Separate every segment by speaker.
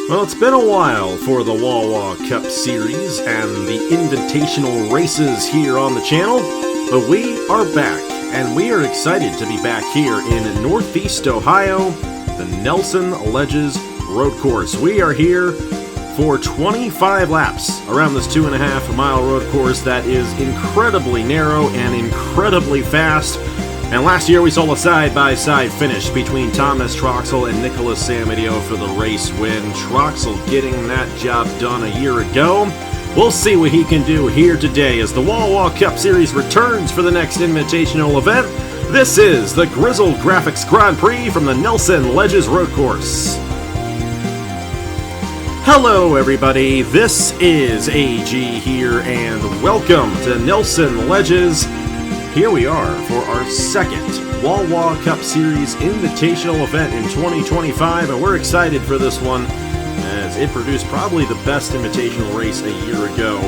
Speaker 1: Well, it's been a while for the Wawa Cup Series and the Invitational races here on the channel, but we are back, and we are excited to be back here in Northeast Ohio, the Nelson Ledges Road Course. We are here for 25 laps around this 2.5 mile road course that is incredibly narrow and incredibly fast. And last year we saw a side-by-side finish between Thomas Troxel and Nicholas Samadio for the race win. Troxel getting that job done a year ago. We'll see what he can do here today as the Wawa Cup Series returns for the next Invitational event. This is the Grizzled Graphics Grand Prix from the Nelson Ledges Road Course. Hello everybody, this is AG here and welcome to Nelson Ledges. Here we are for our second Wawa Cup Series Invitational event in 2025, and we're excited for this one as it produced probably the best invitational race a year ago.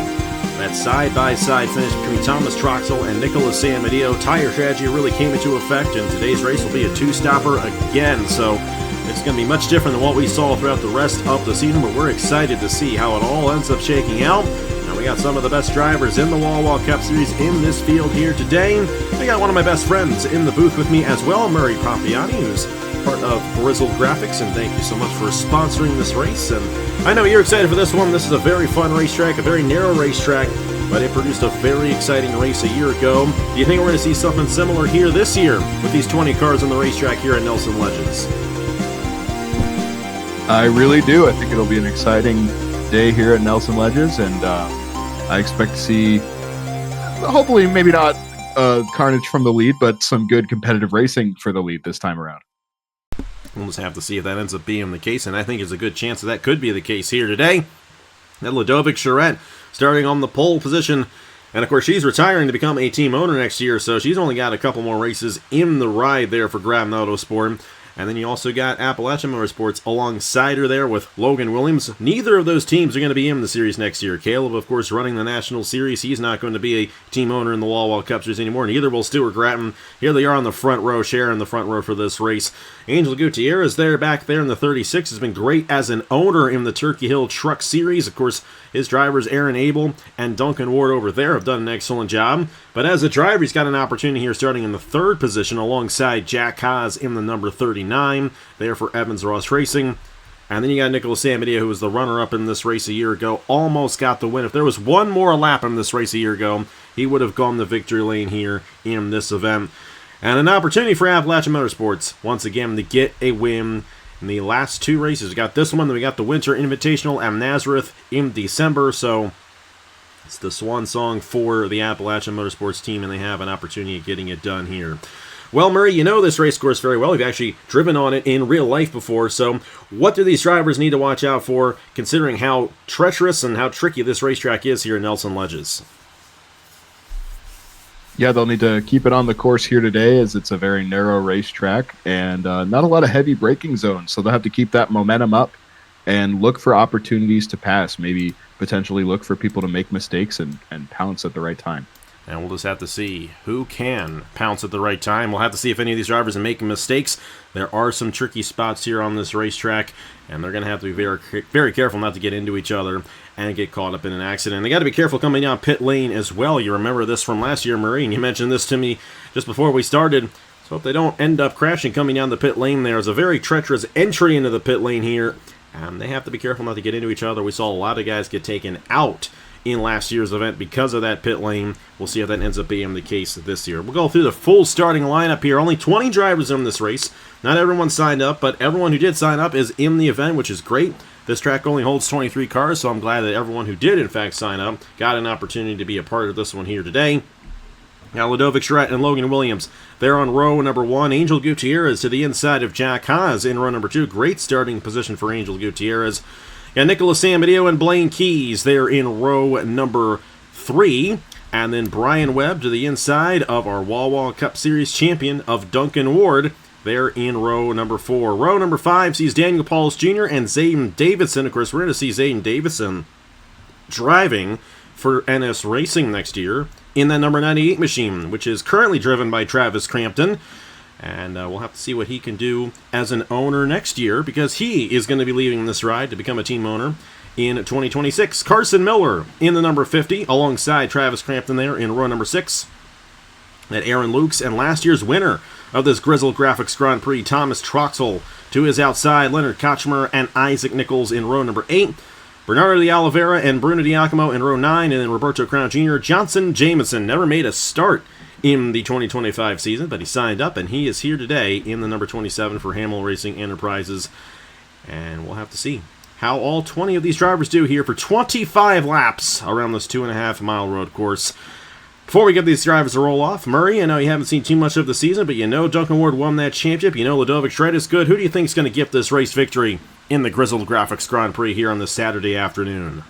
Speaker 1: That side-by-side finish between Thomas Troxel and Nicholas Samadio. Tire strategy really came into effect, and today's race will be a two-stopper again, so it's going to be much different than what we saw throughout the rest of the season, but we're excited to see how it all ends up shaking out. We got some of the best drivers in the Wawa Cup Series in this field here today. I got one of my best friends in the booth with me as well, Murray Papiani, who's part of Grizzled Graphics, and thank you so much for sponsoring this race. And I know you're excited for this one. This is a very fun racetrack, a very narrow racetrack, but it produced a very exciting race a year ago. Do you think we're going to see something similar here this year with these 20 cars on the racetrack here at Nelson Ledges?
Speaker 2: I really do. I think it'll be an exciting day here at Nelson Ledges, and I expect to see, hopefully maybe not carnage from the lead, but some good competitive racing for the lead this time around.
Speaker 1: We'll just have to see if that ends up being the case, and I think there's a good chance that could be the case here today. That Ludovic Charette starting on the pole position, and of course she's retiring to become a team owner next year, so she's only got a couple more races in the ride there for Graham Autosport. And then you also got Appalachian Motorsports alongside her there with Logan Williams. Neither of those teams are going to be in the series next year. Caleb, of course, running the National Series. He's not going to be a team owner in the Wawa Cup Series anymore. Neither will Stuart Gratton. Here they are on the front row, sharing the front row for this race. Angel Gutierrez there, back there in the 36, has been great as an owner in the Turkey Hill Truck Series. Of course, his drivers Aaron Abel and Duncan Ward over there have done an excellent job. But as a driver, he's got an opportunity here starting in the third position alongside Jack Haas in the number 39 there for Evans Ross Racing. And then you got Nicholas Samadio, who was the runner-up in this race a year ago, almost got the win. If there was one more lap in this race a year ago, he would have gone the victory lane here in this event. And an opportunity for Appalachian Motorsports, once again, to get a win in the last two races. We got this one, then we got the Winter Invitational at Nazareth in December, so it's the swan song for the Appalachian Motorsports team, and they have an opportunity of getting it done here. Well, Murray, you know this race course very well. You've actually driven on it in real life before, so what do these drivers need to watch out for, considering how treacherous and how tricky this racetrack is here in Nelson Ledges?
Speaker 2: Yeah, they'll need to keep it on the course here today as it's a very narrow racetrack and not a lot of heavy braking zones, so they'll have to keep that momentum up and look for opportunities to pass, maybe potentially look for people to make mistakes and pounce at the right time.
Speaker 1: And we'll just have to see who can pounce at the right time. We'll have to see if any of these drivers are making mistakes. There are some tricky spots here on this racetrack, and they're going to have to be very, very careful not to get into each other and get caught up in an accident. They got to be careful coming down pit lane as well. You remember this from last year, Murray, and you mentioned this to me just before we started. So if they don't end up crashing coming down the pit lane, there's a very treacherous entry into the pit lane here, and they have to be careful not to get into each other. We saw a lot of guys get taken out in last year's event because of that pit lane. We'll see if that ends up being the case this year. We'll go through the full starting lineup here. Only 20 drivers in this race. Not everyone signed up, but everyone who did sign up is in the event, which is great. This track only holds 23 cars, so I'm glad that everyone who did, in fact, sign up got an opportunity to be a part of this one here today. Now, Ludovic Charette and Logan Williams, they're on row number 1. Angel Gutierrez to the inside of Jack Haas in row number 2. Great starting position for Angel Gutierrez. Got Nicholas Samadio and Blaine Keys there in row number 3. And then Brian Webb to the inside of our Wawa Cup Series champion of Duncan Ward there in row number 4. Row number 5 sees Daniel Pauls Jr. and Zayden Davidson. Of course, we're going to see Zayden Davidson driving for NS Racing next year in that number 98 machine, which is currently driven by Travis Crampton. And we'll have to see what he can do as an owner next year, because he is going to be leaving this ride to become a team owner in 2026. Carson Miller in the number 50, alongside Travis Crampton there in row number 6. At Aaron Lukes, and last year's winner of this Grizzled Graphics Grand Prix, Thomas Troxel, to his outside, Leonard Kochmer and Isaac Nichols in row number 8. Bernardo de Oliveira and Bruno Diacomo in row 9, and then Roberto Crown Jr. Johnson Jameson never made a start in the 2025 season, but he signed up, and he is here today in the number 27 for Hamill Racing Enterprises. And we'll have to see how all 20 of these drivers do here for 25 laps around this 2.5-mile road course. Before we get these drivers to roll off, Murray, I know you haven't seen too much of the season, but you know Duncan Ward won that championship. You know Ludovic Shred is good. Who do you think is going to get this race victory in the Grizzled Graphics Grand Prix here on this Saturday afternoon?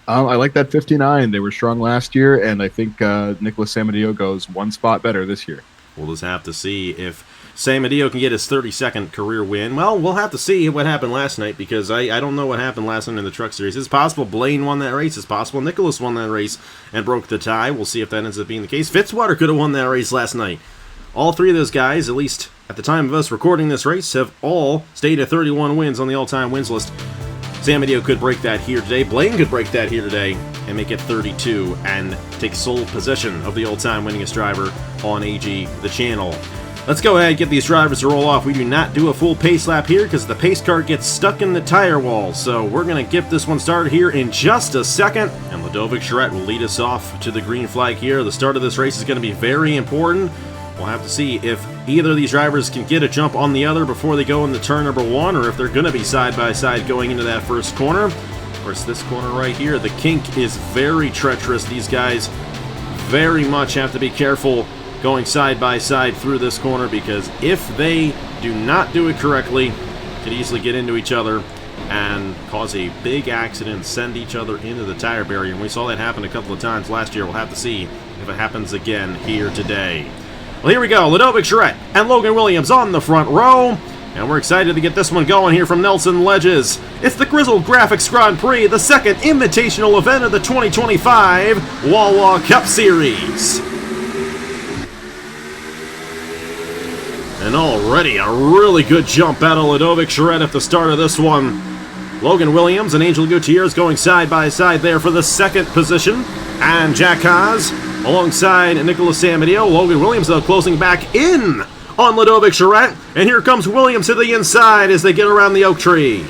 Speaker 2: I like that 59. They were strong last year, and I think Nicholas Samadillo goes one spot better this year.
Speaker 1: We'll just have to see if Samadillo can get his 32nd career win. Well, we'll have to see what happened last night, because I don't know what happened last night in the Truck Series. It's possible Blaine won that race. It's possible Nicholas won that race and broke the tie. We'll see if that ends up being the case. Fitzwater could have won that race last night. All three of those guys, at least at the time of us recording this race, have all stayed at 31 wins on the all-time wins list. Samadillo could break that here today. Blaine could break that here today and make it 32 and take sole possession of the all-time winningest driver on AG, the channel. Let's go ahead and get these drivers to roll off. We do not do a full pace lap here because the pace car gets stuck in the tire wall. So we're going to get this one started here in just a second. And Ludovic Charette will lead us off to the green flag here. The start of this race is going to be very important. We'll have to see if either of these drivers can get a jump on the other before they go into turn number 1, or if they're going to be side by side going into that first corner. Of course, this corner right here, the kink is very treacherous. These guys very much have to be careful going side by side through this corner, because if they do not do it correctly, could easily get into each other and cause a big accident, send each other into the tire barrier. And we saw that happen a couple of times last year. We'll have to see if it happens again here today. Well, here we go. Ludovic Charette and Logan Williams on the front row. And we're excited to get this one going here from Nelson Ledges. It's the Grizzled Graphics Grand Prix, the second invitational event of the 2025 Wawa Cup Series. And already a really good jump out of Ludovic Charette at the start of this one. Logan Williams and Angel Gutierrez going side by side there for the second position. And Jack Haas alongside Nicholas Samadillo. Logan Williams, though, closing back in on Ludovic Charette. And here comes Williams to the inside as they get around the oak tree.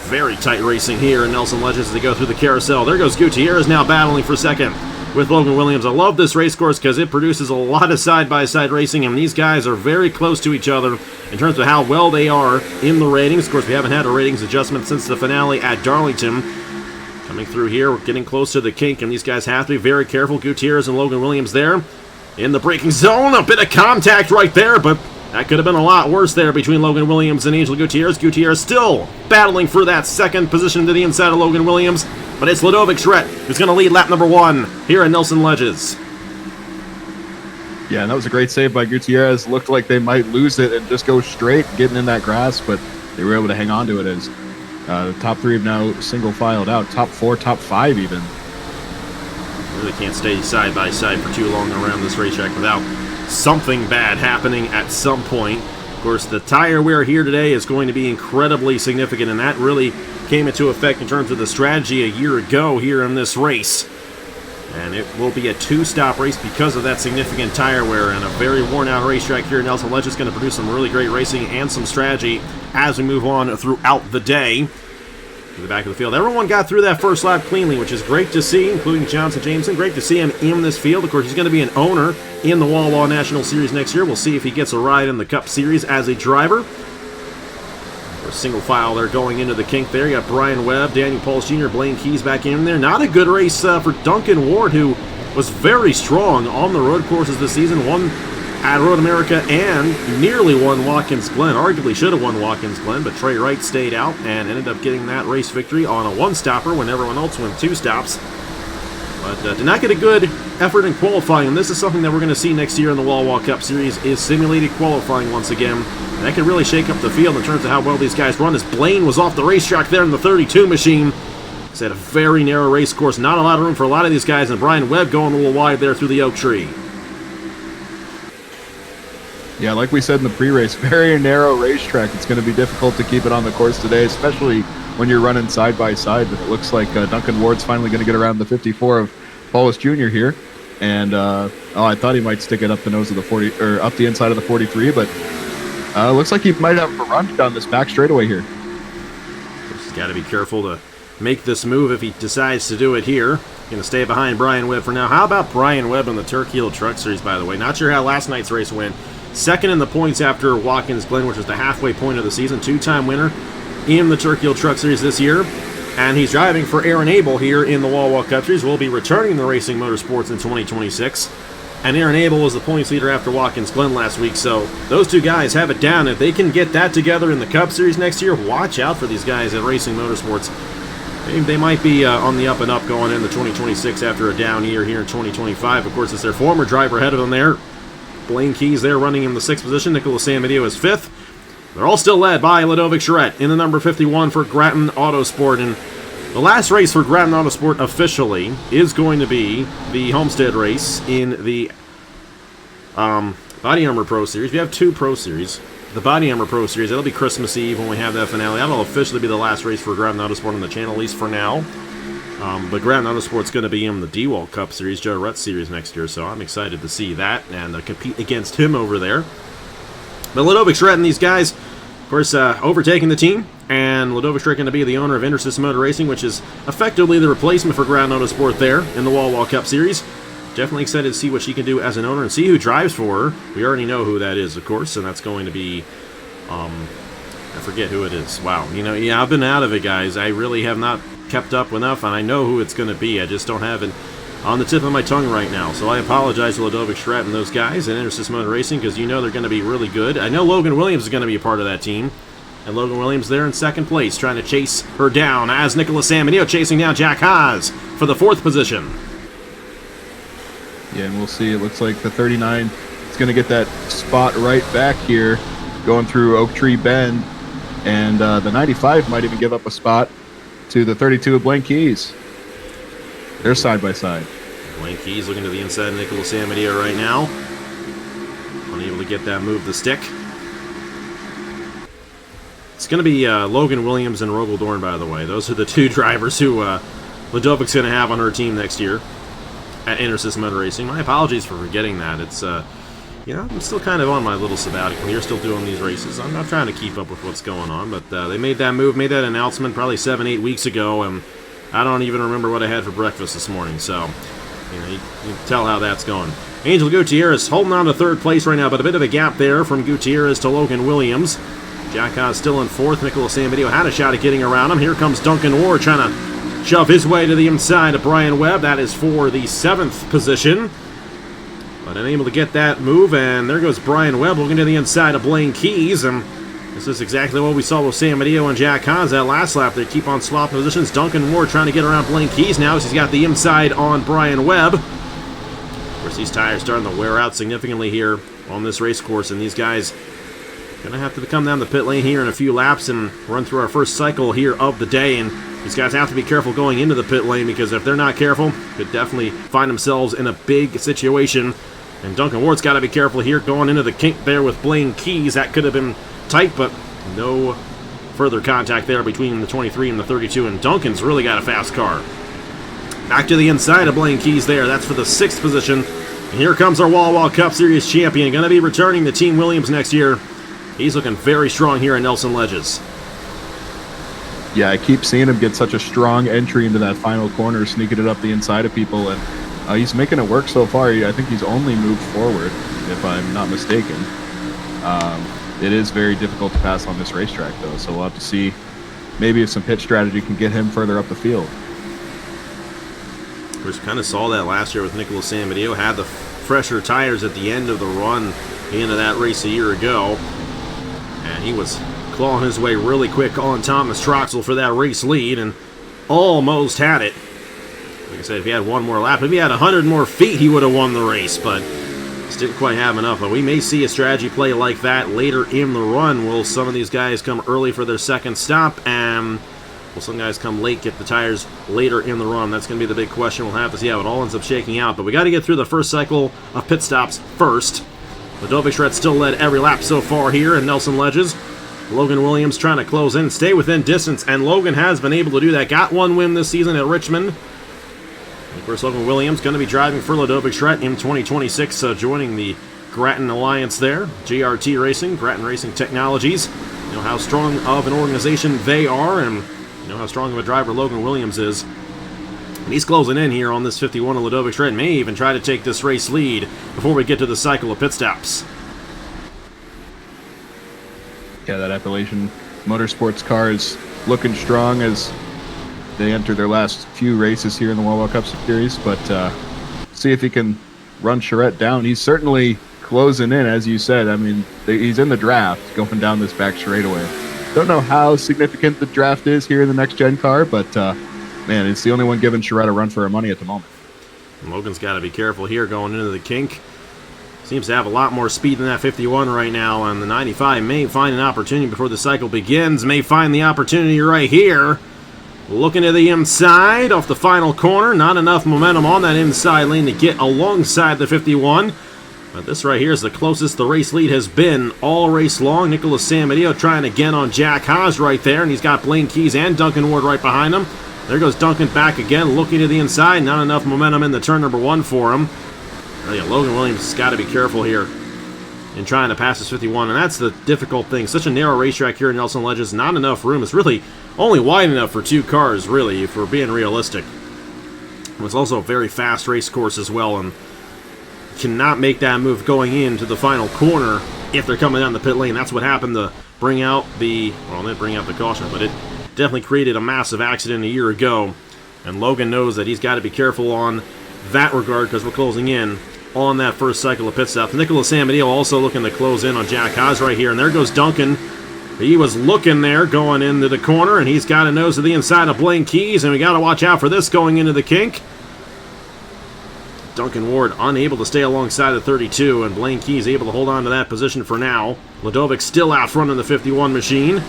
Speaker 1: Very tight racing here in Nelson Ledges as they go through the carousel. There goes Gutierrez now battling for second with Logan Williams. I love this race course because it produces a lot of side-by-side racing, and these guys are very close to each other in terms of how well they are in the ratings. Of course, we haven't had a ratings adjustment since the finale at Darlington. Coming through here, we're getting close to the kink, and these guys have to be very careful. Gutierrez and Logan Williams there in the braking zone. A bit of contact right there, but that could have been a lot worse there between Logan Williams and Angel Gutierrez. Gutierrez still battling for that second position to the inside of Logan Williams. But it's Ludovic Charette who's going to lead lap number 1 here at Nelson Ledges.
Speaker 2: Yeah, and that was a great save by Gutierrez. Looked like they might lose it and just go straight, getting in that grass, but they were able to hang on to it as the top 3 have now single-filed out. Top 4, top 5 even.
Speaker 1: Really can't stay side by side for too long around this racetrack without something bad happening at some point. Of course, the tire wear here today is going to be incredibly significant, and that really came into effect in terms of the strategy a year ago here in this race. And it will be a 2-stop race because of that significant tire wear, and a very worn-out racetrack here in Nelson Ledges is going to produce some really great racing and some strategy as we move on throughout the day. To the back of the field, everyone got through that first lap cleanly, which is great to see, including Johnson Jameson. Great to see him in this field. Of course, he's going to be an owner in the Wawa National Series next year. We'll see if he gets a ride in the Cup Series as a driver. Single file there going into the kink there. You got Brian Webb, Daniel Pauls Jr., Blaine Keys back in there. Not a good race for Duncan Ward, who was very strong on the road courses this season. Won at Road America and nearly won Watkins Glen. Arguably should have won Watkins Glen, but Trey Wright stayed out and ended up getting that race victory on a 1-stopper when everyone else went 2 stops. But did not get a good effort in qualifying, and this is something that we're going to see next year in the Wawa Cup Series, is simulated qualifying once again. And that can really shake up the field in terms of how well these guys run, as Blaine was off the racetrack there in the 32 machine. It's at a very narrow race course, not a lot of room for a lot of these guys, and Brian Webb going a little wide there through the oak tree.
Speaker 2: Yeah, like we said in the pre-race, very narrow racetrack. It's going to be difficult to keep it on the course today, especially when you're running side by side. But it looks like Duncan Ward's finally going to get around the 54 of Paulus Jr. here. And I thought he might stick it up the nose of the 40 or up the inside of the 43, but looks like he might have a run down this back straightaway here.
Speaker 1: He's got to be careful to make this move if he decides to do it here. Going to stay behind Brian Webb for now. How about Brian Webb in the Turkey Hill Truck Series, by the way? Not sure how last night's race went. Second in the points after Watkins Glen, which was the halfway point of the season. Two-time winner in the Turkey Hill Truck Series this year. And he's driving for Aaron Abel here in the Wawa Cup Series. Will be returning to Racing Motorsports in 2026. And Aaron Abel was the points leader after Watkins Glen last week. So those two guys have it down. If they can get that together in the Cup Series next year, watch out for these guys at Racing Motorsports. They might be on the up and up going into 2026 after a down year here in 2025. Of course, it's their former driver ahead of them there. Blaine Keys there running in the 6th position. Nicholas Samedeo is 5th. They're all still led by Ludovic Charette in the number 51 for Grattan Autosport. And the last race for Grattan Autosport officially is going to be the Homestead race in the Body Armor Pro Series. We have 2 Pro Series. The Body Armor Pro Series, that'll be Christmas Eve when we have that finale. That'll officially be the last race for Grattan Autosport on the channel, at least for now. But Grattan Autosport's going to be in the DeWalt Cup Series, Joe Rutt Series next year, so I'm excited to see that and compete against him over there. But Ludovic Charette and these guys, of course, overtaking the team, and Ludovic Charette going to be the owner of Intersys Motor Racing, which is effectively the replacement for Grattan Autosport there in the Wawa Cup Series. Definitely excited to see what she can do as an owner and see who drives for her. We already know who that is, of course, and that's going to be, I forget who it is. Wow, yeah, I've been out of it, guys. I really have not kept up enough, and I know who it's going to be. I just don't have it on the tip of my tongue right now. So I apologize to Ludovic Charette and those guys at Intersys Motor Racing, because they're going to be really good. I know Logan Williams is going to be a part of that team. And Logan Williams there in 2nd place, trying to chase her down as Nicholas Samedeo chasing down Jack Haas for the 4th position.
Speaker 2: Yeah, and we'll see. It looks like the 39 is going to get that spot right back here, going through Oak Tree Bend. And the 95 might even give up a spot to the 32 of Blaine Keys. They're side by side.
Speaker 1: Blaine Keys looking to the inside of Nicholas Samedeo right now. Unable to get that move to stick. It's going to be Logan Williams and Rogel Dorn, by the way. Those are the 2 drivers who Ludovic's going to have on her team next year at Intersys Motor Racing. My apologies for forgetting that. It's, I'm still kind of on my little sabbatical here, still doing these races. I'm not trying to keep up with what's going on, but they made that move, made that announcement probably 7-8 weeks ago, and I don't even remember what I had for breakfast this morning, so you can tell how that's going. Angel Gutierrez holding on to 3rd place right now, but a bit of a gap there from Gutierrez to Logan Williams. Jack Haas still in 4th. Nicholas Samedeo had a shot at getting around him. Here comes Duncan Ward trying to shove his way to the inside of Brian Webb. That is for the 7th position. But unable to get that move, and there goes Brian Webb looking to the inside of Blaine Keys, and this is exactly what we saw with Samedeo and Jack Haas that last lap. They keep on swapping positions. Duncan Ward trying to get around Blaine Keys now as he's got the inside on Brian Webb. Of course, these tires starting to wear out significantly here on this race course, and these guys going to have to come down the pit lane here in a few laps and run through our first cycle here of the day, and these guys have to be careful going into the pit lane, because if they're not careful, could definitely find themselves in a big situation. And Duncan Ward's got to be careful here going into the kink there with Blaine Keys. That could have been tight, but no further contact there between the 23 and the 32, and Duncan's really got a fast car. Back to the inside of Blaine Keys there. That's for the 6th position. And here comes our Wawa Cup Series champion. Going to be returning to Team Williams next year. He's looking very strong here at Nelson Ledges.
Speaker 2: Yeah, I keep seeing him get such a strong entry into that final corner, sneaking it up the inside of people, and he's making it work so far. I think he's only moved forward, if I'm not mistaken. It is very difficult to pass on this racetrack, though, so we'll have to see maybe if some pit strategy can get him further up the field.
Speaker 1: Of course, we kind of saw that last year with Nicholas Samedeo. Had the fresher tires at the end of the run, the end of that race a year ago, and he was clawing his way really quick on Thomas Troxel for that race lead, and almost had it. Like I said, if he had one more lap, if he had 100 more feet, he would have won the race, but just didn't quite have enough. But we may see a strategy play like that later in the run. Will some of these guys come early for their second stop and Will some guys come late, get the tires later in the run? That's going to be the big question. We'll have to see how it all ends up shaking out. But we got to get through the first cycle of pit stops first. Ludovic Schrett still led every lap so far here in Nelson Ledges. Logan Williams trying to close in, stay within distance, and Logan has been able to do that. Got one win this season at Richmond. Of course, Logan Williams going to be driving for Ludovic Schrett in 2026, joining the Grattan Alliance there. GRT Racing, Grattan Racing Technologies. You know how strong of an organization they are, and you know how strong of a driver Logan Williams is. And he's closing in here on this 51 of Ludovic Schrett. May even try to take this race lead before we get to the cycle of pit stops.
Speaker 2: Yeah, that Appalachian Motorsports car is looking strong as they enter their last few races here in the Wawa Cup Series. But see if he can run Charette down. He's certainly closing in, as you said. I mean, he's in the draft going down this back straightaway. Don't know how significant the draft is here in the next-gen car, but, man, it's the only one giving Charette a run for her money at the moment.
Speaker 1: And Logan's got to be careful here going into the kink. Seems to have a lot more speed than that 51 right now, and the 95 may find an opportunity before the cycle begins. May find the opportunity right here. Looking to the inside off the final corner. Not enough momentum on that inside lane to get alongside the 51. But this right here is the closest the race lead has been all race long. Nicholas Samadeo trying again on Jack Haas right there, and he's got Blaine Keys and Duncan Ward right behind him. There goes Duncan back again, looking to the inside. Not enough momentum in the turn number 1 for him. Yeah, Logan Williams has got to be careful here in trying to pass this 51, and that's the difficult thing. Such a narrow racetrack here in Nelson Ledges, not enough room. It's really only wide enough for 2 cars, really, if we're being realistic. It's also a very fast race course as well, and cannot make that move going into the final corner if they're coming down the pit lane. That's what happened to bring out the, well, they didn't bring out the caution, but it definitely created a massive accident a year ago, and Logan knows that he's got to be careful on that regard because we're closing in on that first cycle of pit stops. Nicholas Samadeo also looking to close in on Jack Haas right here, and there goes Duncan. He was looking there going into the corner, and he's got a nose to the inside of Blaine Keys, and we got to watch out for this going into the kink. Duncan Ward unable to stay alongside the 32, and Blaine Keys able to hold on to that position for now. Ludovic still out front in the 51 machine,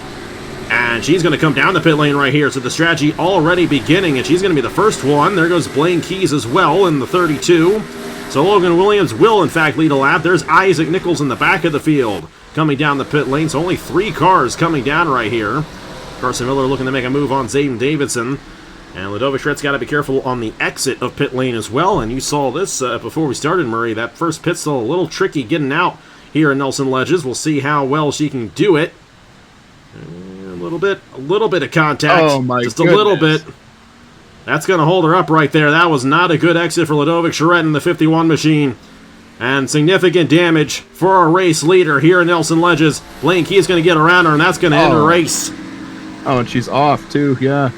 Speaker 1: and she's going to come down the pit lane right here, so the strategy already beginning, and she's going to be the first one. There goes Blaine Keys as well in the 32. So Logan Williams will, in fact, lead a lap. There's Isaac Nichols in the back of the field coming down the pit lane. So only 3 cars coming down right here. Carson Miller looking to make a move on Zayden Davidson. And Ludovic Schrett's got to be careful on the exit of pit lane as well. And you saw this before we started, Murray. That first pit's still a little tricky getting out here in Nelson Ledges. We'll see how well she can do it. A little bit of contact.
Speaker 2: Oh, my
Speaker 1: Just
Speaker 2: goodness.
Speaker 1: a little bit. That's going to hold her up right there. That was not a good exit for Ludovic Schrett in the 51 machine. And significant damage for our race leader here in Nelson Ledges. Blaine Key is going to get around her, and that's going to end her race.
Speaker 2: Oh, and she's off, too, yeah.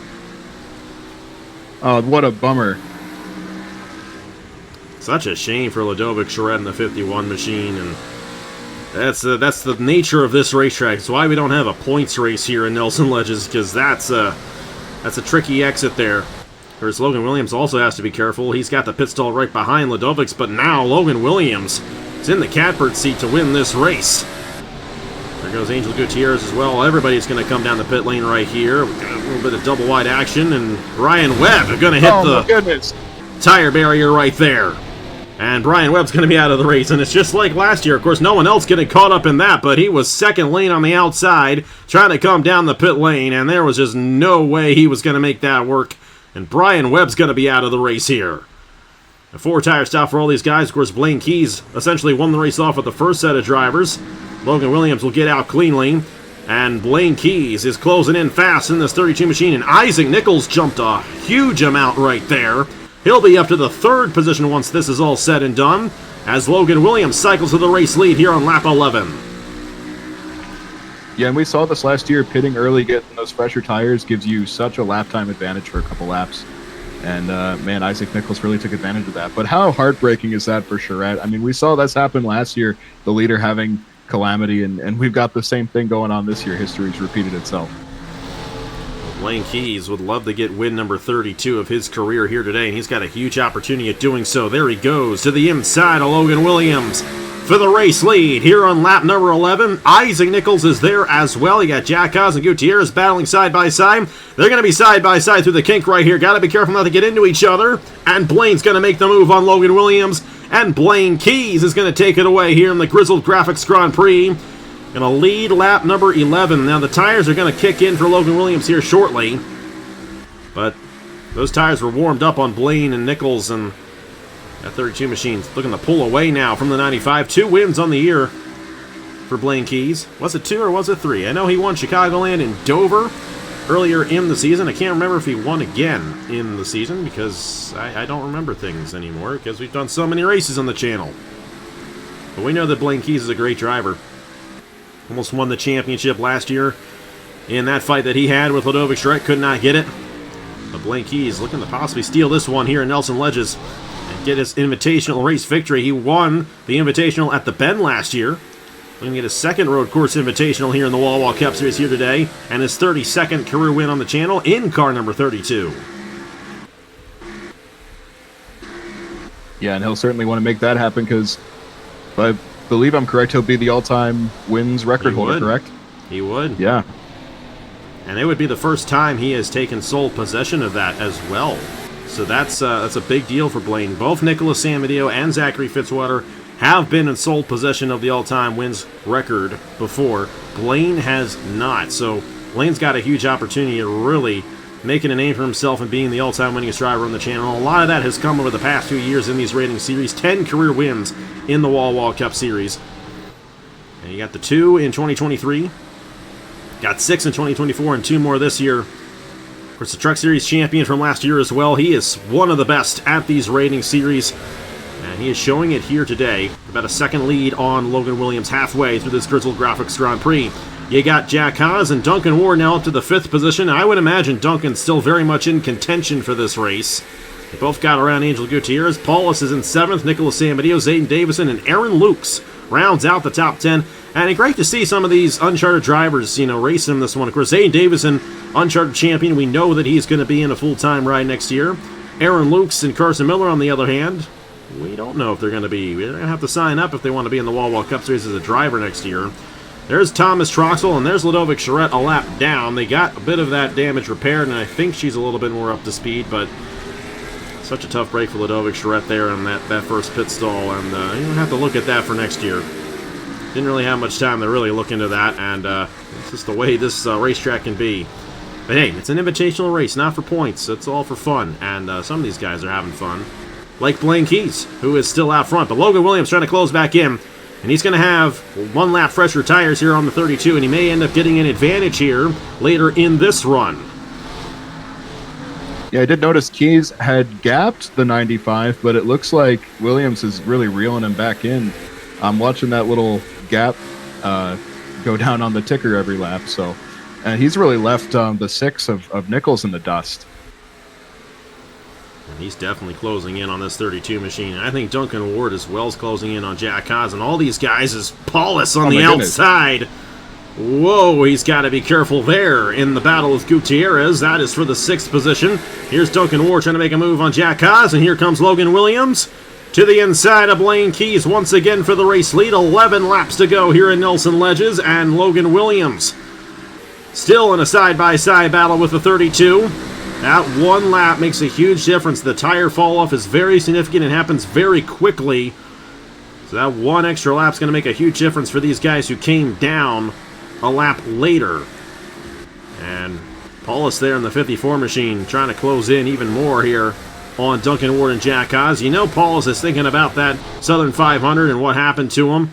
Speaker 2: Oh, what a bummer.
Speaker 1: Such a shame for Ludovic Schrett in the 51 machine, and that's the nature of this racetrack. It's why we don't have a points race here in Nelson Ledges, because that's a tricky exit there. Of course, Logan Williams also has to be careful. He's got the pit stall right behind Ludovic's, but now Logan Williams is in the catbird seat to win this race. There goes Angel Gutierrez as well. Everybody's going to come down the pit lane right here. We've got a little bit of double wide action, and Brian Webb is going to hit the tire barrier right there. And Brian Webb's going to be out of the race, and it's just like last year. Of course, no one else getting caught up in that, but he was second lane on the outside trying to come down the pit lane, and there was just no way he was going to make that work. And Brian Webb's going to be out of the race here. A 4-tire stop for all these guys. Of course, Blaine Keys essentially won the race off with the first set of drivers. Logan Williams will get out cleanly. And Blaine Keys is closing in fast in this 32 machine. And Isaac Nichols jumped a huge amount right there. He'll be up to the 3rd position once this is all said and done, as Logan Williams cycles to the race lead here on lap 11.
Speaker 2: Yeah, and we saw this last year. Pitting early, getting those fresher tires gives you such a lap time advantage for a couple laps. And, man, Isaac Nichols really took advantage of that. But how heartbreaking is that for Charette? I mean, we saw this happen last year, the leader having calamity, and we've got the same thing going on this year. History's repeated itself.
Speaker 1: Blaine Keys would love to get win number 32 of his career here today, and he's got a huge opportunity at doing so. There he goes to the inside of Logan Williams. for the race lead here on lap number 11. Isaac Nichols is there as well. You got Jack Haas and Gutierrez battling side by side. They're going to be side by side through the kink right here. Got to be careful not to get into each other. And Blaine's going to make the move on Logan Williams. And Blaine Keys is going to take it away here in the Grizzled Graphics Grand Prix. Going to lead lap number 11. Now the tires are going to kick in for Logan Williams here shortly. But those tires were warmed up on Blaine and Nichols, and that 32 machine's looking to pull away now from the 95. 2 wins on the year for Blaine Keys. Was it 2 or was it 3? I know he won Chicagoland and Dover earlier in the season. I can't remember if he won again in the season because I don't remember things anymore because we've done so many races on the channel. But we know that Blaine Keys is a great driver. Almost won the championship last year in that fight that he had with Ludovic Charette. Could not get it. But Blaine Keys looking to possibly steal this one here in Nelson Ledges and get his Invitational race victory. He won the Invitational at the Bend last year. Looking to get his second road course Invitational here in the Wawa Cup Series here today. And his 32nd career win on the channel in car number 32.
Speaker 2: Yeah, and he'll certainly want to make that happen because if I believe I'm correct, he'll be the all-time wins record holder, correct?
Speaker 1: He would.
Speaker 2: Yeah.
Speaker 1: And it would be the first time he has taken sole possession of that as well. So that's a big deal for Blaine. Both Nicholas Samadeo and Zachary Fitzwater have been in sole possession of the all-time wins record before. Blaine has not. So Blaine's got a huge opportunity to really making a name for himself and being the all-time winningest driver on the channel. A lot of that has come over the past 2 years in these rating series. 10 career wins in the Wawa Cup Series. And you got the 2 in 2023. Got 6 in 2024 and 2 more this year. Of course, the Truck Series champion from last year as well. He is one of the best at these rating series. And he is showing it here today. About a second lead on Logan Williams halfway through this Grizzled Graphics Grand Prix. You got Jack Haas and Duncan Ward now up to the 5th position. I would imagine Duncan's still very much in contention for this race. They both got around Angel Gutierrez. Paulus is in 7th. Nicholas Samadeo, Zayden Davison, and Aaron Lukes rounds out the top 10. And great to see some of these Uncharted drivers, racing in this one. Of course, Zayden Davison, Uncharted champion. We know that he's going to be in a full-time ride next year. Aaron Lukes and Carson Miller, on the other hand, we don't know if they're going to be. They're going to have to sign up if they want to be in the Wawa Cup Series as a driver next year. There's Thomas Troxel, and there's Ludovic Charette a lap down. They got a bit of that damage repaired, and I think she's a little bit more up to speed, but such a tough break for Ludovic Charette there on that first pit stall, and you're going to have to look at that for next year. Didn't really have much time to really look into that, and it's just the way this racetrack can be. But hey, it's an invitational race, not for points. It's all for fun, and some of these guys are having fun. Like Blaine Keys, who is still out front, but Logan Williams trying to close back in. And he's going to have 1 lap fresher tires here on the 32, and he may end up getting an advantage here later in this run.
Speaker 2: Yeah, I did notice Keys had gapped the 95, but it looks like Williams is really reeling him back in. I'm watching that little gap go down on the ticker every lap, so and he's really left the 6 of Nichols in the dust.
Speaker 1: And he's definitely closing in on this 32 machine. I think Duncan Ward as well is closing in on Jack Haas, and all these guys is Paulus on the outside. Whoa, he's got to be careful there in the battle with Gutierrez. That is for the 6th position. Here's Duncan Ward trying to make a move on Jack Haas, and here comes Logan Williams to the inside of Blaine Keys once again for the race lead. 11 laps to go here in Nelson Ledges, and Logan Williams still in a side-by-side battle with the 32. That 1 lap makes a huge difference. The tire fall-off is very significant and happens very quickly. So that 1 extra lap is going to make a huge difference for these guys who came down a lap later. And Paulus there in the 54 machine trying to close in even more here on Duncan Ward and Jack Haas. Paulus is thinking about that Southern 500 and what happened to him.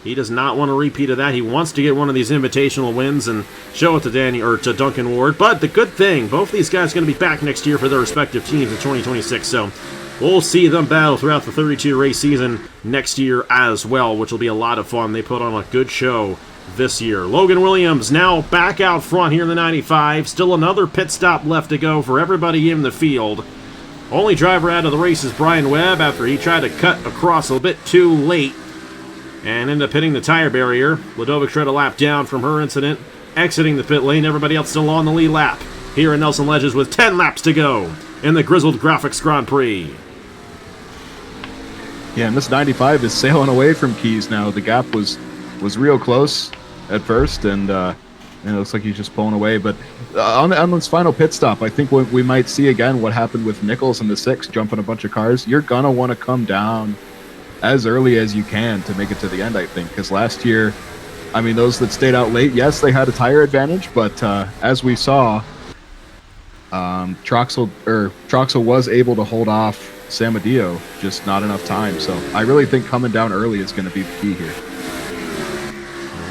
Speaker 1: He does not want a repeat of that. He wants to get one of these invitational wins and show it to Duncan Ward. But the good thing, both these guys are going to be back next year for their respective teams in 2026. So we'll see them battle throughout the 32 race season next year as well, which will be a lot of fun. They put on a good show this year. Logan Williams now back out front here in the 95. Still another pit stop left to go for everybody in the field. Only driver out of the race is Brian Webb after he tried to cut across a bit too late and ended up hitting the tire barrier. Ludovic Charette a lap down from her incident, exiting the pit lane. Everybody else still on the lead lap here in Nelson Ledges with 10 laps to go in the Grizzled Graphics Grand Prix.
Speaker 2: Yeah, and this 95 is sailing away from Keys now. The gap was real close at first, and it looks like he's just pulling away. But on this final pit stop, I think we might see again what happened with Nichols in the 6, jumping a bunch of cars. You're going to want to come down as early as you can to make it to the end, I think, because last year, I mean, those that stayed out late, yes, they had a tire advantage, but as we saw, Troxel was able to hold off Samadillo, just not enough time. So I really think coming down early is going to be the key here.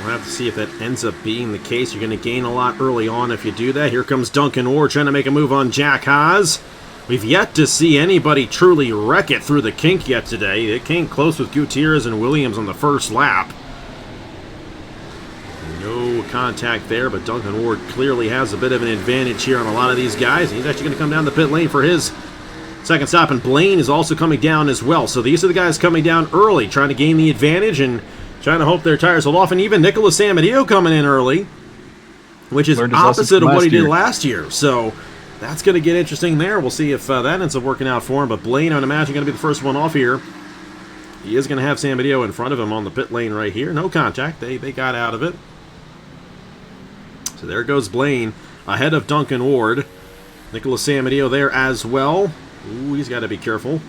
Speaker 1: We'll have to see if that ends up being the case. You're going to gain a lot early on if you do that. Here comes Duncan Ward trying to make a move on Jack Haas. We've yet to see anybody truly wreck it through the kink yet today. It came close with Gutierrez and Williams on the first lap. No contact there, but Duncan Ward clearly has a bit of an advantage here on a lot of these guys. He's actually going to come down the pit lane for his second stop, and Blaine is also coming down as well. So these are the guys coming down early, trying to gain the advantage and trying to hope their tires hold off. And even Nicholas Samadillo coming in early, which is opposite of what he did last year. So that's going to get interesting there. We'll see if that ends up working out for him. But Blaine, I would imagine, going to be the first one off here. He is going to have Samadillo in front of him on the pit lane right here. No contact. They got out of it. So there goes Blaine ahead of Duncan Ward. Nicholas Samadillo there as well. Ooh, he's got to be careful.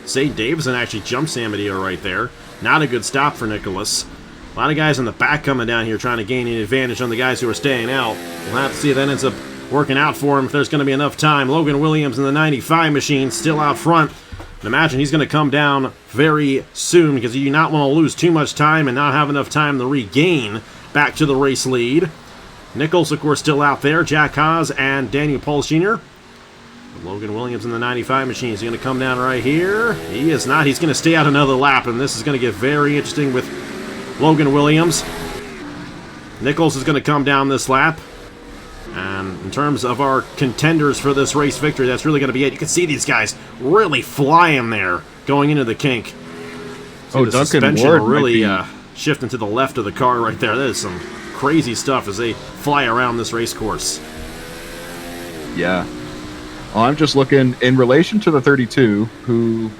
Speaker 1: Sade Davison actually jumped Samadillo right there. Not a good stop for Nicholas. A lot of guys in the back coming down here trying to gain an advantage on the guys who are staying out. We'll have to see if that ends up working out for him if there's going to be enough time. Logan Williams in the 95 machine still out front. And imagine he's going to come down very soon because you do not want to lose too much time and not have enough time to regain back to the race lead. Nichols, of course, still out there. Jack Haas and Daniel Pauls Jr. Logan Williams in the 95 machine. Is he going to come down right here? He is not. He's going to stay out another lap, and this is going to get very interesting with Logan Williams. Nichols is going to come down this lap. And in terms of our contenders for this race victory, that's really going to be it. You can see these guys really flying there going into the kink.
Speaker 2: Oh,
Speaker 1: the
Speaker 2: Duncan
Speaker 1: suspension
Speaker 2: Ward
Speaker 1: really shifting to the left of the car right there. That is some crazy stuff as they fly around this race course.
Speaker 2: Yeah. Well, I'm just looking in relation to the 32, who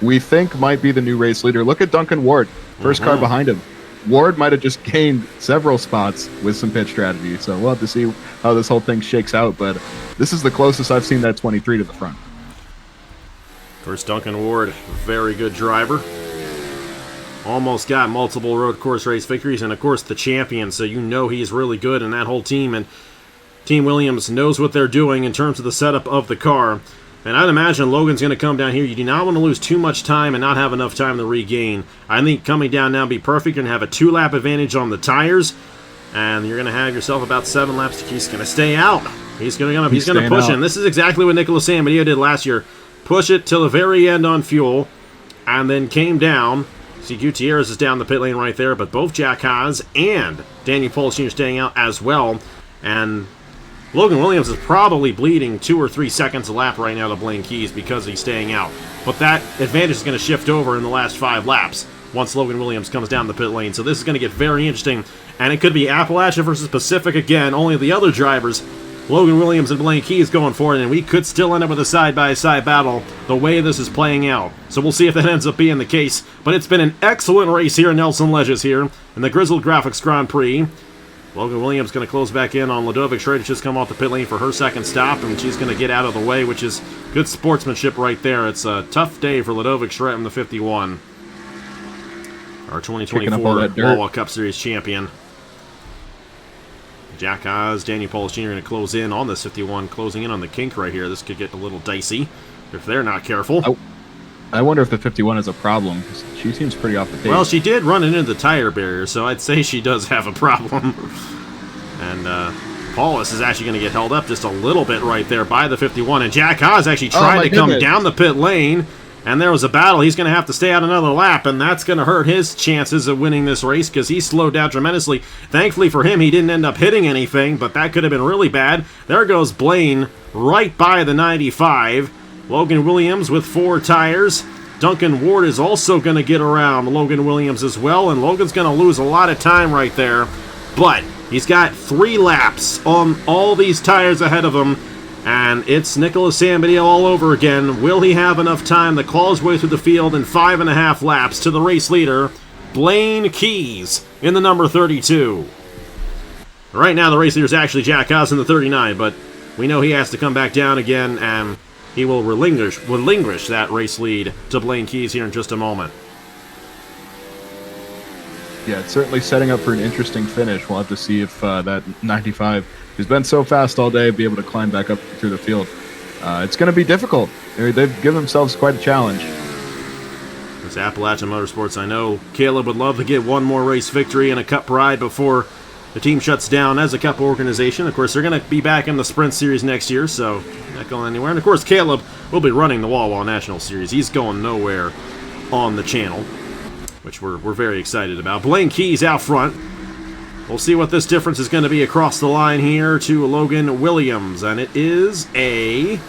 Speaker 2: we think might be the new race leader. Look at Duncan Ward, first car behind him. Ward might have just gained several spots with some pit strategy, so we'll have to see how this whole thing shakes out, but this is the closest I've seen that 23 to the front.
Speaker 1: First, Duncan Ward, very good driver. Almost got multiple road course race victories, and of course the champion, so you know he's really good, and that whole team and Team Williams knows what they're doing in terms of the setup of the car. And I'd imagine Logan's going to come down here. You do not want to lose too much time and not have enough time to regain. I think coming down now would be perfect. You're going to have a 2-lap advantage on the tires, and you're going to have yourself about 7 laps. He's going to stay out. He's going to push in. This is exactly what Nicholas Samadillo did last year. Push it till the very end on fuel, and then came down. See, Gutierrez is down the pit lane right there, but both Jack Haas and Daniel Pauls Jr. staying out as well. And Logan Williams is probably bleeding 2 or 3 seconds a lap right now to Blaine Keys because he's staying out. But that advantage is going to shift over in the last 5 laps once Logan Williams comes down the pit lane. So this is going to get very interesting. And it could be Appalachia versus Pacific again, only the other drivers, Logan Williams and Blaine Keys, going for it. And we could still end up with a side-by-side battle the way this is playing out. So we'll see if that ends up being the case. But it's been an excellent race here in Nelson Ledges here in the Grizzled Graphics Grand Prix. Logan Williams going to close back in on Ladovic Schrader. Just come off the pit lane for her second stop, and she's going to get out of the way, which is good sportsmanship right there. It's a tough day for Ladovic Schrader in the 51. Our 2024 Wawa Cup Series champion. Jack Haas, Daniel Pauls Jr. going to close in on this 51, closing in on the kink right here. This could get a little dicey if they're not careful.
Speaker 2: I wonder if the 51 is a problem, because she seems pretty off the pace.
Speaker 1: Well, she did run into the tire barrier, so I'd say she does have a problem. And Paulus is actually going to get held up just a little bit right there by the 51. And Jack Haas actually tried to come down the pit lane, and there was a battle. He's going to have to stay out another lap, and that's going to hurt his chances of winning this race because he slowed down tremendously. Thankfully for him, he didn't end up hitting anything, but that could have been really bad. There goes Blaine right by the 95. Logan Williams with 4 tires. Duncan Ward is also going to get around Logan Williams as well, and Logan's going to lose a lot of time right there. But he's got 3 laps on all these tires ahead of him, And it's Nicholas Sambadio all over again. Will he have enough time to claw his way through the field in 5.5 laps to the race leader, Blaine Keys, in the number 32? Right now, the race leader is actually Jack Haas in the 39, but we know he has to come back down again, and he will relinquish that race lead to Blaine Keys here in just a moment.
Speaker 2: Yeah, it's certainly setting up for an interesting finish. We'll have to see if that 95, who's been so fast all day, be able to climb back up through the field. It's going to be difficult. They've given themselves quite a challenge.
Speaker 1: This Appalachian Motorsports, I know Caleb would love to get one more race victory and a Cup ride before the team shuts down as a Cup organization. Of course, they're going to be back in the Sprint Series next year, so not going anywhere. And of course, Caleb will be running the Wawa National Series. He's going nowhere on the channel, which we're very excited about. Blaine Keys out front. We'll see what this difference is going to be across the line here to Logan Williams, and it is a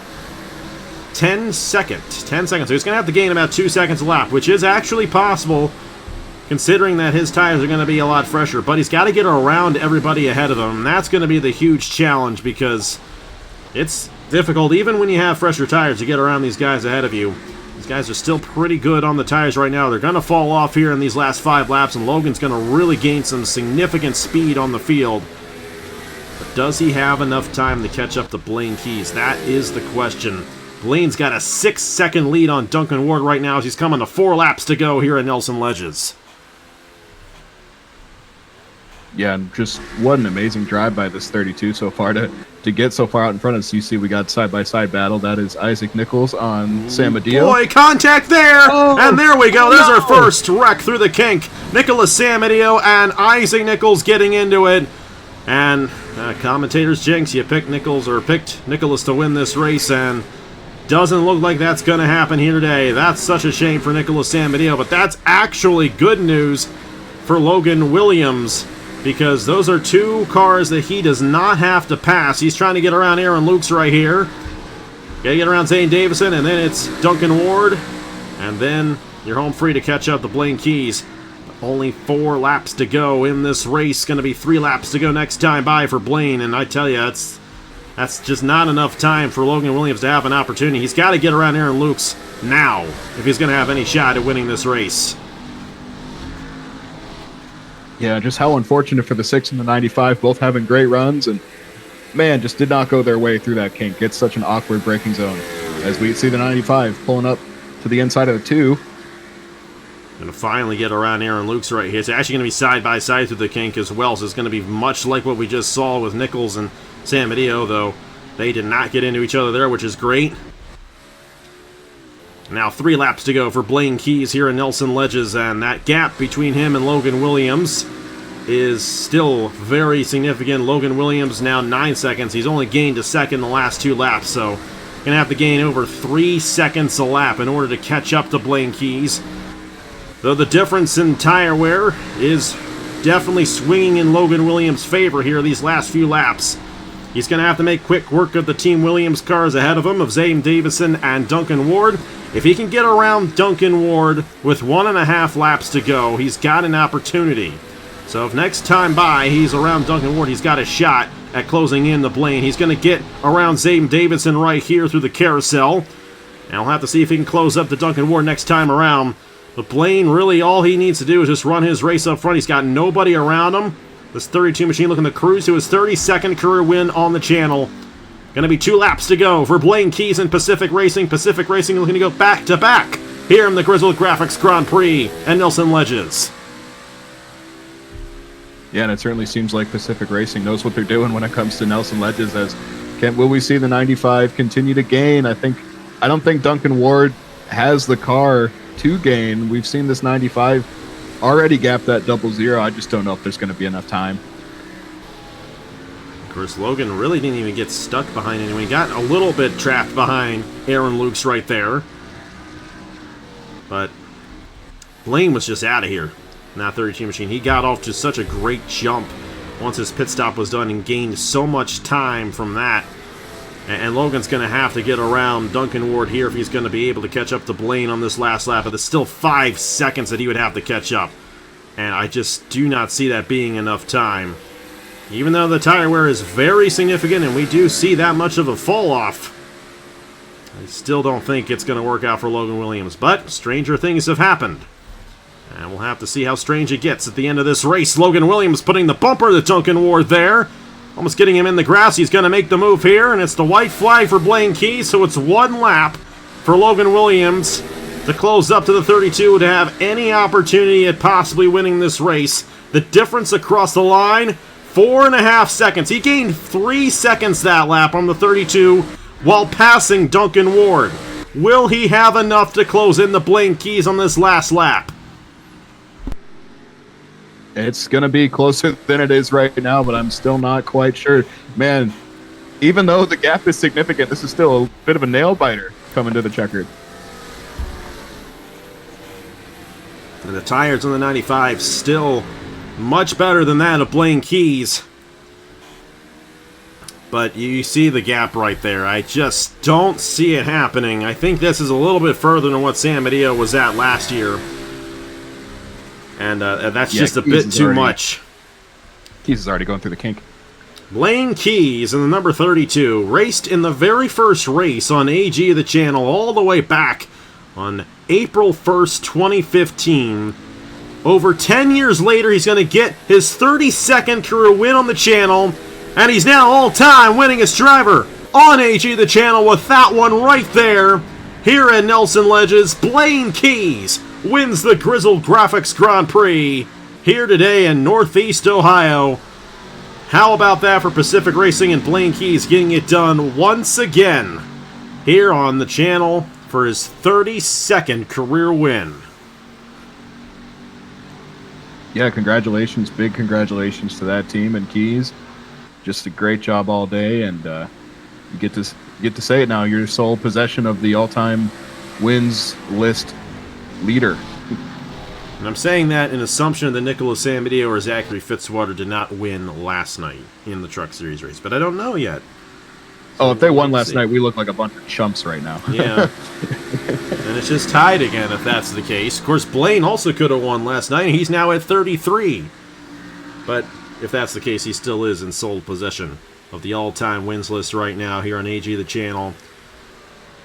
Speaker 1: 10 second. So he's going to have to gain about 2 seconds a lap, which is actually possible considering that his tires are going to be a lot fresher, but he's got to get around everybody ahead of him, and that's going to be the huge challenge because it's difficult, even when you have fresher tires, to get around these guys ahead of you. These guys are still pretty good on the tires right now. They're going to fall off here in these last 5 laps, and Logan's going to really gain some significant speed on the field. But does he have enough time to catch up to Blaine Keys? That is the question. Blaine's got a 6-second lead on Duncan Ward right now as he's coming to 4 laps to go here at Nelson Ledges.
Speaker 2: Yeah, and just what an amazing drive by this 32 so far to get so far out in front of us. You see we got side-by-side battle. That is Isaac Nichols on Sambadio.
Speaker 1: Boy, contact there! Oh, and there we go. There's our first wreck through the kink. Nicholas Sambadio and Isaac Nichols getting into it. And commentators jinx, you picked Nichols to win this race, and doesn't look like that's going to happen here today. That's such a shame for Nicholas Sambadio, but that's actually good news for Logan Williams, because those are 2 cars that he does not have to pass. He's trying to get around Aaron Lukes right here. Gotta get around Zane Davison, and then it's Duncan Ward. And then you're home free to catch up to Blaine Keys. Only 4 laps to go in this race. Gonna be 3 laps to go next time by for Blaine. And I tell you, that's just not enough time for Logan Williams to have an opportunity. He's got to get around Aaron Lukes now if he's going to have any shot at winning this race.
Speaker 2: Yeah, just how unfortunate for the 6 and the 95, both having great runs, and man, just did not go their way through that kink. It's such an awkward braking zone. As we see the 95 pulling up to the inside of the 2.
Speaker 1: Going to finally get around Aaron Lukes right here. It's actually going to be side-by-side through the kink as well, so it's going to be much like what we just saw with Nichols and Sambadio, though they did not get into each other there, which is great. Now 3 laps to go for Blaine Keys here in Nelson Ledges, and that gap between him and Logan Williams is still very significant. Logan Williams now 9 seconds. He's only gained a second the last 2 laps, so going to have to gain over 3 seconds a lap in order to catch up to Blaine Keys. Though the difference in tire wear is definitely swinging in Logan Williams' favor here these last few laps. He's going to have to make quick work of the Team Williams cars ahead of him, of Zane Davison and Duncan Ward. If he can get around Duncan Ward with 1.5 laps to go, he's got an opportunity. So if next time by he's around Duncan Ward, he's got a shot at closing in the Blaine. He's going to get around Zane Davison right here through the carousel. And we'll have to see if he can close up to Duncan Ward next time around. But Blaine, really all he needs to do is just run his race up front. He's got nobody around him. This 32 machine looking to cruise to his 32nd career win on the channel. Going to be 2 laps to go for Blaine Keys and Pacific Racing. Pacific Racing looking to go back-to-back here in the Grizzled Graphics Grand Prix and Nelson Ledges.
Speaker 2: Yeah, and it certainly seems like Pacific Racing knows what they're doing when it comes to Nelson Ledges. Will we see the 95 continue to gain? I don't think Duncan Ward has the car to gain. We've seen this 95 already gap that 00. I just don't know if there's going to be enough time.
Speaker 1: Of course, Logan really didn't even get stuck behind anyone. He got a little bit trapped behind Aaron Lukes right there. But Blaine was just out of here in that 32 machine. He got off to such a great jump once his pit stop was done and gained so much time from that. And Logan's going to have to get around Duncan Ward here if he's going to be able to catch up to Blaine on this last lap. But there's still 5 seconds that he would have to catch up. And I just do not see that being enough time. Even though the tire wear is very significant and we do see that much of a fall off, I still don't think it's going to work out for Logan Williams. But stranger things have happened. And we'll have to see how strange it gets at the end of this race. Logan Williams putting the bumper to Duncan Ward there. Almost getting him in the grass. He's going to make the move here, and it's the white flag for Blaine Keys, so it's one lap for Logan Williams to close up to the 32 to have any opportunity at possibly winning this race. The difference across the line, 4.5 seconds. He gained 3 seconds that lap on the 32 while passing Duncan Ward. Will he have enough to close in the Blaine Keys on this last lap?
Speaker 2: It's going to be closer than it is right now, but I'm still not quite sure. Man, even though the gap is significant, this is still a bit of a nail-biter coming to the checkered.
Speaker 1: And the tires on the 95 still much better than that of Blaine Keys. But you see the gap right there. I just don't see it happening. I think this is a little bit further than what San Mateo was at last year. And that's just a bit too much.
Speaker 2: Keys is already going through the kink.
Speaker 1: Blaine Keys in the number 32 raced in the very first race on AG the channel all the way back on April 1st, 2015. Over 10 years later, he's going to get his 32nd career win on the channel, and he's now all-time winningest driver on AG the channel with that one right there. Here at Nelson Ledges, Blaine Keys wins the Grizzled Graphics Grand Prix here today in Northeast Ohio. How about that for Pacific Racing and Blaine Keys getting it done once again here on the channel for his 32nd career win.
Speaker 2: Yeah, congratulations. Big congratulations to that team and Keys. Just a great job all day, and you get to say it now. You're sole possession of the all-time wins list leader.
Speaker 1: And I'm saying that in assumption that Nicholas San Mateo or Zachary Fitzwater did not win last night in the Truck Series race, but I don't know yet.
Speaker 2: Oh, if they won last night, we look like a bunch of chumps right now.
Speaker 1: Yeah. And it's just tied again if that's the case. Of course, Blaine also could have won last night, and he's now at 33. But if that's the case, he still is in sole possession of the all-time wins list right now here on AG the channel.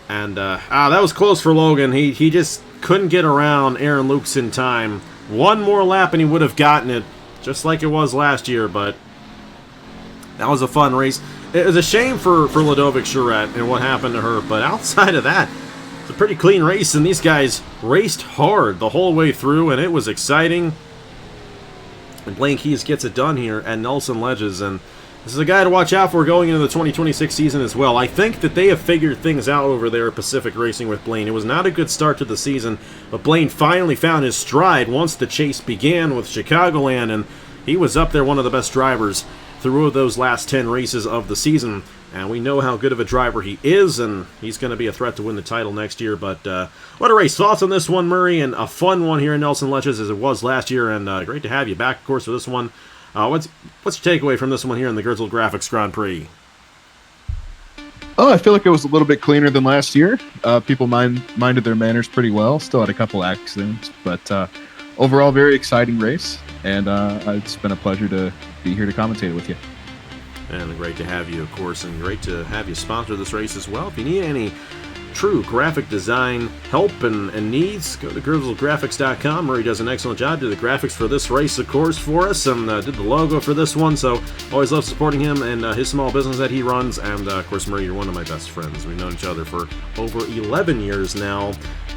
Speaker 1: And, that was close for Logan. He just couldn't get around Aaron Lukes in time. One more lap and he would have gotten it, just like it was last year, but that was a fun race. It was a shame for Ludovic Charette and what happened to her, but outside of that, it's a pretty clean race, and these guys raced hard the whole way through, and it was exciting. And Blaine Keys gets it done here at Nelson Ledges, and this is a guy to watch out for going into the 2026 season as well. I think that they have figured things out over there at Pacific Racing with Blaine. It was not a good start to the season, but Blaine finally found his stride once the chase began with Chicagoland, and he was up there one of the best drivers through those last 10 races of the season. And we know how good of a driver he is, and he's going to be a threat to win the title next year. But what a race. Thoughts on this one, Murray? And a fun one here in Nelson Ledges as it was last year, and great to have you back, of course, for this one. What's your takeaway from this one here in the Grizzled Graphics Grand Prix?
Speaker 2: Oh, I feel like it was a little bit cleaner than last year. People minded their manners pretty well. Still had a couple accidents, but overall, very exciting race. And it's been a pleasure to be here to commentate with you.
Speaker 1: And great to have you, of course, and great to have you sponsor this race as well. If you need any true graphic design help and needs, go to grizzledgraphics.com. Murray does an excellent job. Did the graphics for this race, of course, for us, and did the logo for this one. So always love supporting him and his small business that he runs. And of course, Murray, you're one of my best friends. We've known each other for over 11 years now,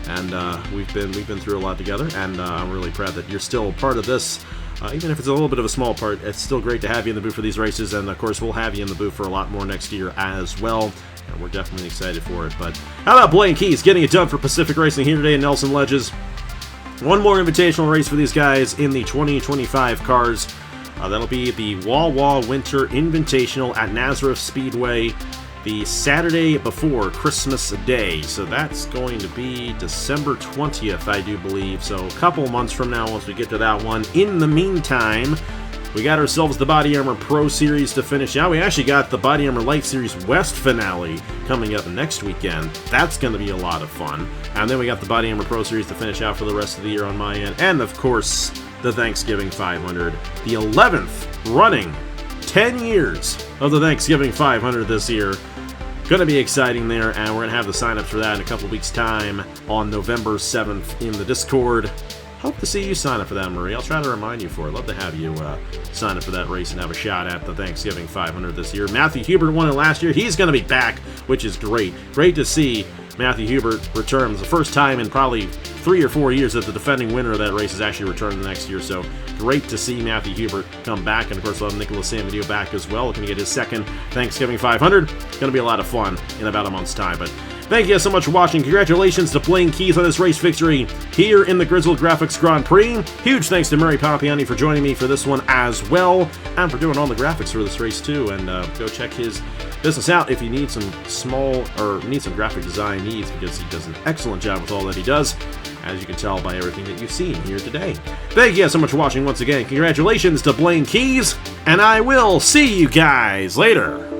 Speaker 1: and we've been through a lot together. And I'm really proud that you're still a part of this. Even if it's a little bit of a small part, it's still great to have you in the booth for these races, and of course we'll have you in the booth for a lot more next year as well, and we're definitely excited for it. But how about Blaine Keys getting it done for Pacific Racing here today in Nelson Ledges? One more invitational race for these guys in the 2025 cars. That'll be the Wawa Winter Invitational at Nazareth Speedway the Saturday before Christmas Day. So that's going to be December 20th, I do believe. So a couple months from now once we get to that one. In the meantime, we got ourselves the Body Armor Pro Series to finish out. We actually got the Body Armor Light Series West finale coming up next weekend. That's going to be a lot of fun. And then we got the Body Armor Pro Series to finish out for the rest of the year on my end. And of course, the Thanksgiving 500, the 11th running 10 years of the Thanksgiving 500 this year. Going to be exciting there, and we're going to have the sign-ups for that in a couple weeks' time on November 7th in the Discord. Hope to see you sign up for that, Marie. I'll try to remind you for it. Love to have you sign up for that race and have a shot at the Thanksgiving 500 this year. Matthew Hubert won it last year. He's going to be back, which is great. Great to see Matthew Hubert return. It's the first time in probably 3 or 4 years that the defending winner of that race has actually returned the next year. So great to see Matthew Hubert come back. And of course, we'll have Nicholas Samudio back as well. Looking to get his second Thanksgiving 500. Going to be a lot of fun in about a month's time. But thank you guys so much for watching. Congratulations to Blaine Keys on this race victory here in the Grizzled Graphics Grand Prix. Huge thanks to Murray Papiani for joining me for this one as well, and for doing all the graphics for this race too. And go check his business out if you need some some graphic design needs, because he does an excellent job with all that he does, as you can tell by everything that you've seen here today. Thank you guys so much for watching once again. Congratulations to Blaine Keys, and I will see you guys later.